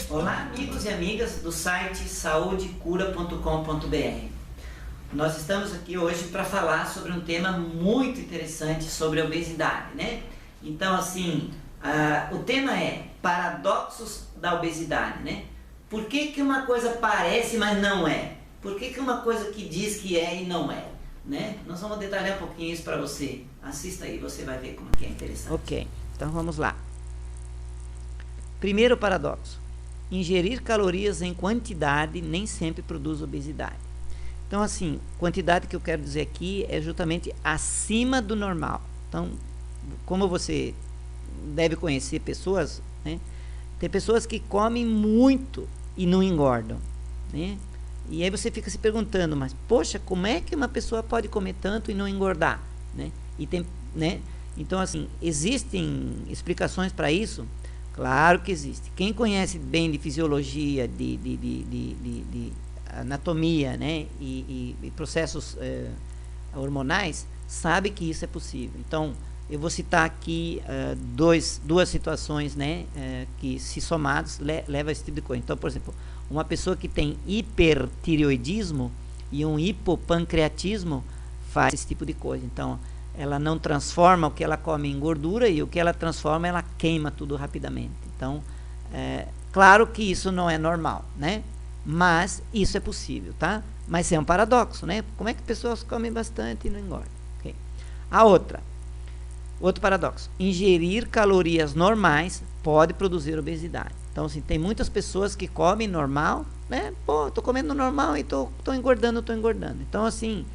Olá, amigos e amigas do site saudecura.com.br. Nós estamos aqui hoje para falar sobre um tema muito interessante sobre a obesidade, né? Então, assim, o tema é paradoxos da obesidade, né? Por que uma coisa parece, mas não é? Por que uma coisa que diz que é e não é? Né? Nós vamos detalhar um pouquinho isso para você. Assista aí, você vai ver como que é interessante. Ok, então vamos lá. Primeiro paradoxo. Ingerir calorias em quantidade nem sempre produz obesidade. Então, assim, quantidade que eu quero dizer aqui é justamente acima do normal. Então, como você deve conhecer pessoas, né? Tem pessoas que comem muito e não engordam, né? E aí você fica se perguntando, mas poxa, como é que uma pessoa pode comer tanto e não engordar, né? E tem, né? Então, assim, existem explicações para isso? Claro que existe. Quem conhece bem de fisiologia, de anatomia, né? e processos hormonais, sabe que isso é possível. Então, eu vou citar aqui duas situações, né? Que, se somados, leva a esse tipo de coisa. Então, por exemplo, uma pessoa que tem hipertireoidismo e um hipopancreatismo faz esse tipo de coisa. Então, ela não transforma o que ela come em gordura, e o que ela transforma, ela queima tudo rapidamente. Então, claro que isso não é normal, né? Mas isso é possível, tá? Mas é um paradoxo, né? Como é que pessoas comem bastante e não engordam? Okay. Outro paradoxo. Ingerir calorias normais pode produzir obesidade. Então, assim, tem muitas pessoas que comem normal, né? Pô, tô comendo normal e tô engordando. Então, assim,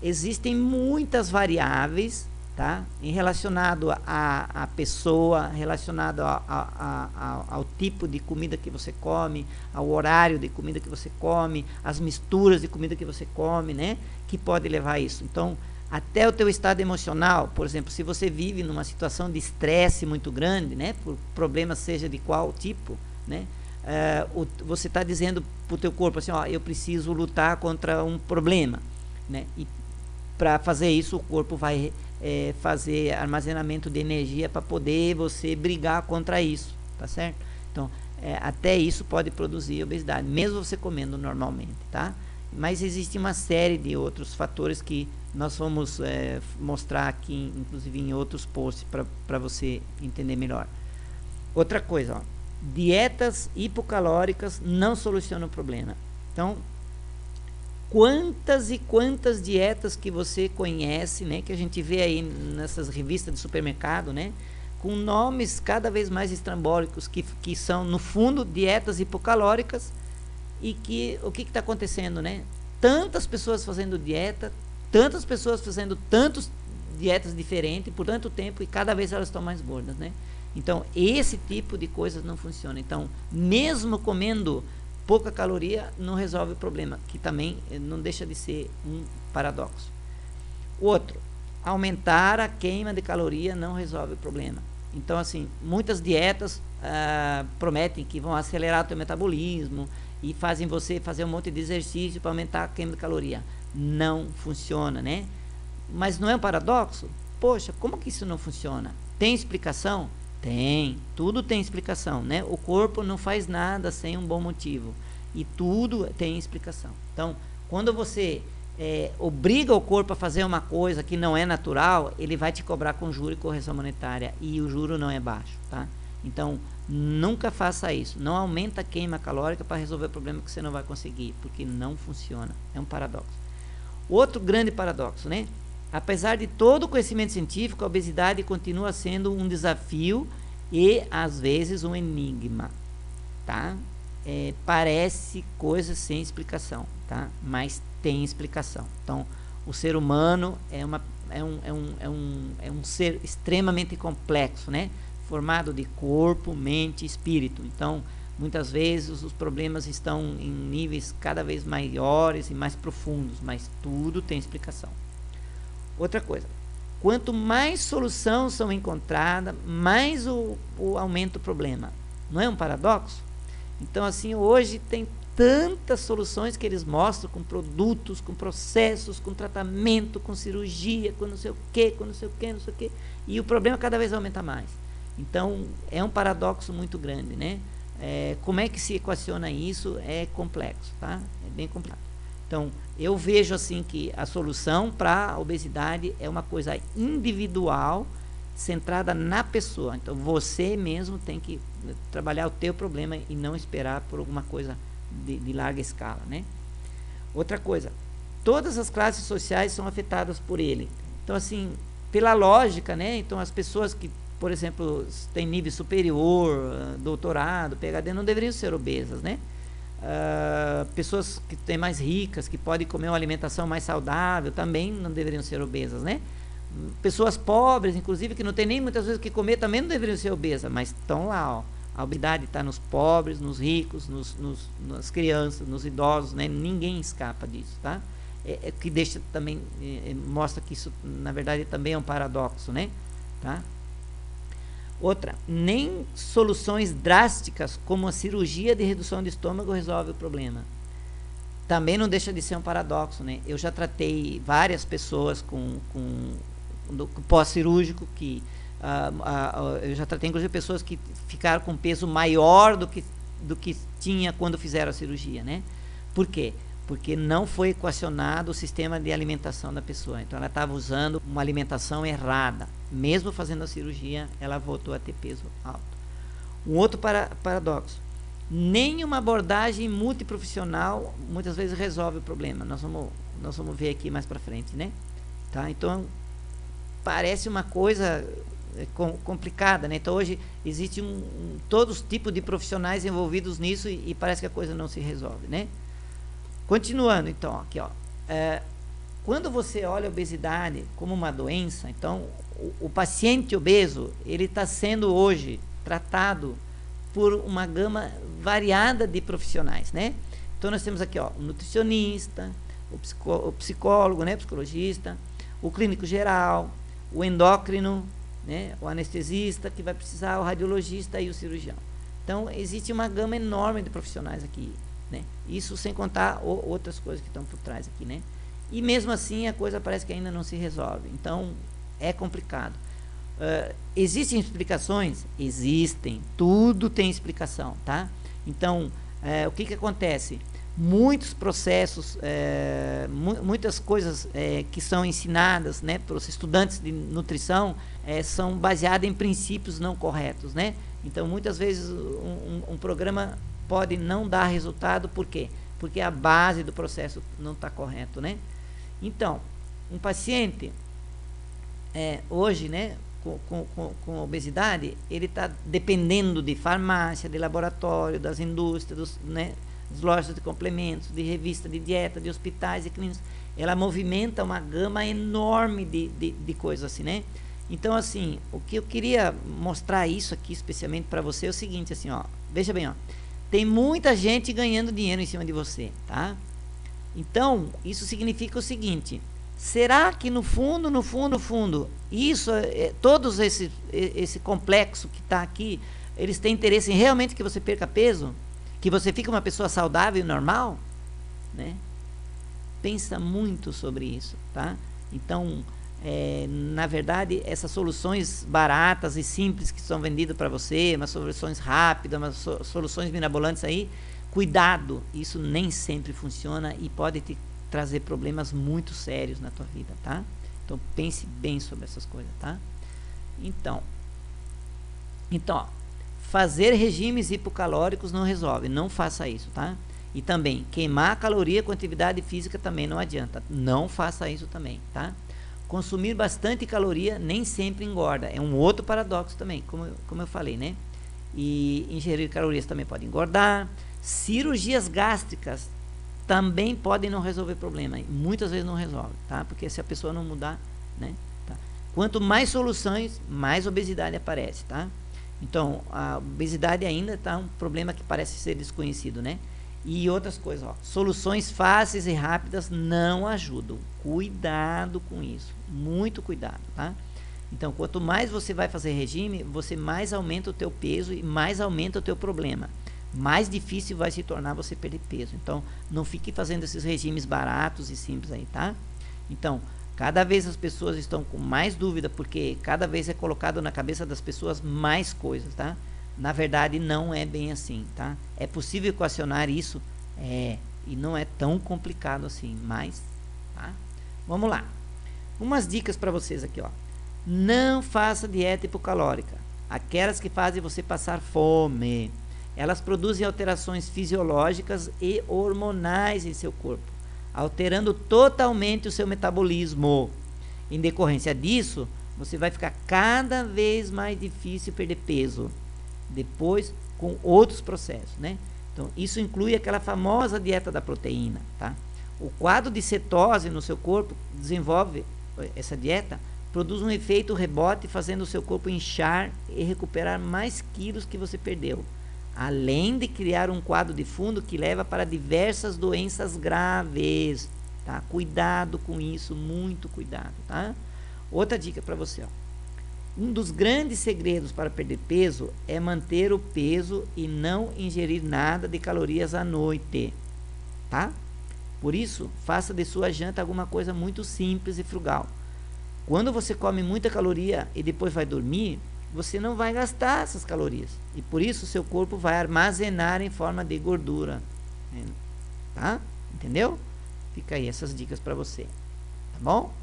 existem muitas variáveis, tá? Em relacionado à pessoa, relacionado ao tipo de comida que você come, ao horário de comida que você come, as misturas de comida que você come, né? Que pode levar a isso. Então, até o teu estado emocional, por exemplo, se você vive numa situação de estresse muito grande, né? Por problemas seja de qual tipo, né? Você está dizendo para o teu corpo assim, ó, eu preciso lutar contra um problema, né? E para fazer isso, o corpo vai fazer armazenamento de energia para poder você brigar contra isso, tá certo? Então, até isso pode produzir obesidade, mesmo você comendo normalmente, tá? Mas existe uma série de outros fatores que nós vamos mostrar aqui, inclusive em outros posts, para você entender melhor. Outra coisa, ó, dietas hipocalóricas não solucionam o problema. Então, quantas e quantas dietas que você conhece, né, que a gente vê aí nessas revistas de supermercado, né, com nomes cada vez mais estrambólicos, que são, no fundo, dietas hipocalóricas, e que o que está acontecendo, né? Tantas pessoas fazendo dieta, tantas pessoas fazendo tantas dietas diferentes por tanto tempo, e cada vez elas estão mais gordas, né? Então, esse tipo de coisas não funciona. Então, mesmo comendo pouca caloria, não resolve o problema, que também não deixa de ser um paradoxo. Outro, aumentar a queima de caloria não resolve o problema. Então, assim, muitas dietas prometem que vão acelerar o teu metabolismo e fazem você fazer um monte de exercício para aumentar a queima de caloria. Não funciona, né? Mas não é um paradoxo? Poxa, como que isso não funciona? Tem explicação? Tem, tudo tem explicação, né? O corpo não faz nada sem um bom motivo, e tudo tem explicação. Então, quando você obriga o corpo a fazer uma coisa que não é natural, ele vai te cobrar com juro e correção monetária, e o juro não é baixo, tá? Então, nunca faça isso. Não aumenta a queima calórica para resolver o problema que você não vai conseguir, porque não funciona. É um paradoxo. Outro grande paradoxo, né? Apesar de todo o conhecimento científico, a obesidade continua sendo um desafio e, às vezes, um enigma, tá? Parece coisa sem explicação, tá? Mas tem explicação. Então, o ser humano é um ser extremamente complexo, né? Formado de corpo, mente e espírito. Então, muitas vezes os problemas estão em níveis cada vez maiores e mais profundos, mas tudo tem explicação. Outra coisa, quanto mais soluções são encontradas, mais aumenta o problema. Não é um paradoxo? Então, assim, hoje tem tantas soluções que eles mostram com produtos, com processos, com tratamento, com cirurgia, com não sei o que, com não sei o que, não sei o que, e o problema cada vez aumenta mais. Então, é um paradoxo muito grande, né? Como é que se equaciona isso? É complexo, tá? É bem complexo. Então, eu vejo assim que a solução para a obesidade é uma coisa individual, centrada na pessoa. Então, você mesmo tem que trabalhar o teu problema e não esperar por alguma coisa de larga escala, né? Outra coisa, todas as classes sociais são afetadas por ele. Então, assim, pela lógica, né? Então, as pessoas que, por exemplo, têm nível superior, doutorado, PhD, não deveriam ser obesas, né? Pessoas que têm mais ricas, que podem comer uma alimentação mais saudável, também não deveriam ser obesas, né? Pessoas pobres, inclusive, que não tem nem muitas vezes o que comer, também não deveriam ser obesas, mas estão lá, ó. A obesidade está nos pobres, nos ricos, nas crianças, nos idosos, né? Ninguém escapa disso, tá? Que deixa também, mostra que isso, na verdade, também é um paradoxo, né? Tá? Outra, nem soluções drásticas como a cirurgia de redução de estômago resolve o problema. Também não deixa de ser um paradoxo, né? Eu já tratei várias pessoas com pós-cirúrgico que eu já tratei inclusive pessoas que ficaram com peso maior do que tinha quando fizeram a cirurgia, né? Por quê? Porque não foi equacionado o sistema de alimentação da pessoa. Então ela estava usando uma alimentação errada. Mesmo fazendo a cirurgia, ela voltou a ter peso alto. Um outro paradoxo. Nenhuma abordagem multiprofissional muitas vezes resolve o problema. Nós vamos ver aqui mais para frente, né? Tá? Então, parece uma coisa complicada, né? Então, hoje existe todos os tipos de profissionais envolvidos nisso e parece que a coisa não se resolve, né? Continuando, então, aqui, ó. Quando você olha a obesidade como uma doença, então, o paciente obeso, ele está sendo hoje tratado por uma gama variada de profissionais, né? Então, nós temos aqui, ó, o nutricionista, o psicólogo, né, psicologista, o clínico geral, o endócrino, né, o anestesista que vai precisar, o radiologista e o cirurgião. Então, existe uma gama enorme de profissionais aqui, né? Isso sem contar outras coisas que estão por trás aqui, né? E mesmo assim a coisa parece que ainda não se resolve. Então, é complicado. Existem explicações? Existem. Tudo tem explicação, tá? Então, o que acontece? Muitos processos, muitas coisas que são ensinadas, né, para os estudantes de nutrição são baseadas em princípios não corretos, né? Então, muitas vezes um programa pode não dar resultado, por quê? Porque a base do processo não está correto, né? Então, um paciente hoje, né, com obesidade, ele está dependendo de farmácia, de laboratório, das indústrias, né, das lojas de complementos, de revista de dieta, de hospitais e clínicas. Ela movimenta uma gama enorme de coisas assim, né? Então, assim, o que eu queria mostrar isso aqui especialmente para você é o seguinte, assim, ó, veja bem, ó, tem muita gente ganhando dinheiro em cima de você, tá? Então, isso significa o seguinte: será que no fundo, isso, todos esse complexo que está aqui, eles têm interesse em realmente que você perca peso? Que você fique uma pessoa saudável e normal? Né? Pensa muito sobre isso, tá? Então, na verdade, essas soluções baratas e simples que são vendidas para você, umas soluções rápidas, umas soluções mirabolantes aí, cuidado, isso nem sempre funciona e pode te trazer problemas muito sérios na tua vida, tá? Então, pense bem sobre essas coisas, tá? Então, ó, fazer regimes hipocalóricos não resolve, não faça isso, tá? E também, queimar a caloria com atividade física também não adianta, não faça isso também, tá? Consumir bastante caloria nem sempre engorda, é um outro paradoxo também, como eu falei, né? E ingerir calorias também pode engordar. Cirurgias gástricas também podem não resolver problema, muitas vezes não resolve, tá? Porque se a pessoa não mudar, né? Tá? Quanto mais soluções, mais obesidade aparece, tá? Então, a obesidade ainda está um problema que parece ser desconhecido, né? E outras coisas, ó, soluções fáceis e rápidas não ajudam. Cuidado com isso, muito cuidado, tá? Então, quanto mais você vai fazer regime, você mais aumenta o teu peso e mais aumenta o teu problema. mais difícil vai se tornar você perder peso. Então, não fique fazendo esses regimes baratos e simples aí, tá? Então, cada vez as pessoas estão com mais dúvida, porque cada vez é colocado na cabeça das pessoas mais coisas, tá? Na verdade, não é bem assim, tá? É possível equacionar isso, e não é tão complicado assim, mas, tá? Vamos lá. Umas dicas para vocês aqui, ó. Não faça dieta hipocalórica. Aquelas que fazem você passar fome. Elas produzem alterações fisiológicas e hormonais em seu corpo, alterando totalmente o seu metabolismo. Em decorrência disso, você vai ficar cada vez mais difícil perder peso. Depois, com outros processos, né? Então, isso inclui aquela famosa dieta da proteína, tá? O quadro de cetose no seu corpo desenvolve essa dieta, produz um efeito rebote, fazendo o seu corpo inchar e recuperar mais quilos que você perdeu, além de criar um quadro de fundo que leva para diversas doenças graves, tá? Cuidado com isso, muito cuidado, tá? Outra dica para você, ó. Um dos grandes segredos para perder peso é manter o peso e não ingerir nada de calorias à noite, tá? Por isso, faça de sua janta alguma coisa muito simples e frugal. Quando você come muita caloria e depois vai dormir, você não vai gastar essas calorias. E por isso, seu corpo vai armazenar em forma de gordura. Tá? Entendeu? Fica aí essas dicas para você. Tá bom?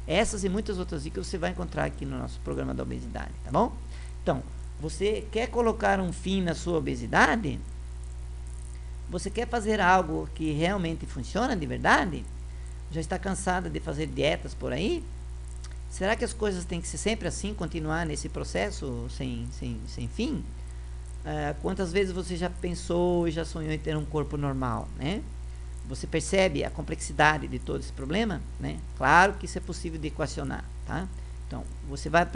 Essas e muitas outras dicas você vai encontrar aqui no nosso programa da obesidade. Tá bom? Então, você quer colocar um fim na sua obesidade? Você quer fazer algo que realmente funciona de verdade? Já está cansada de fazer dietas por aí? Será que as coisas têm que ser sempre assim, continuar nesse processo sem fim? Quantas vezes você já pensou e já sonhou em ter um corpo normal, né? Você percebe a complexidade de todo esse problema, né? Claro que isso é possível de equacionar, tá? Então, você vai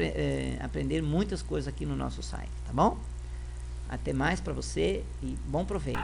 aprender muitas coisas aqui no nosso site, tá bom? Até mais para você e bom proveito.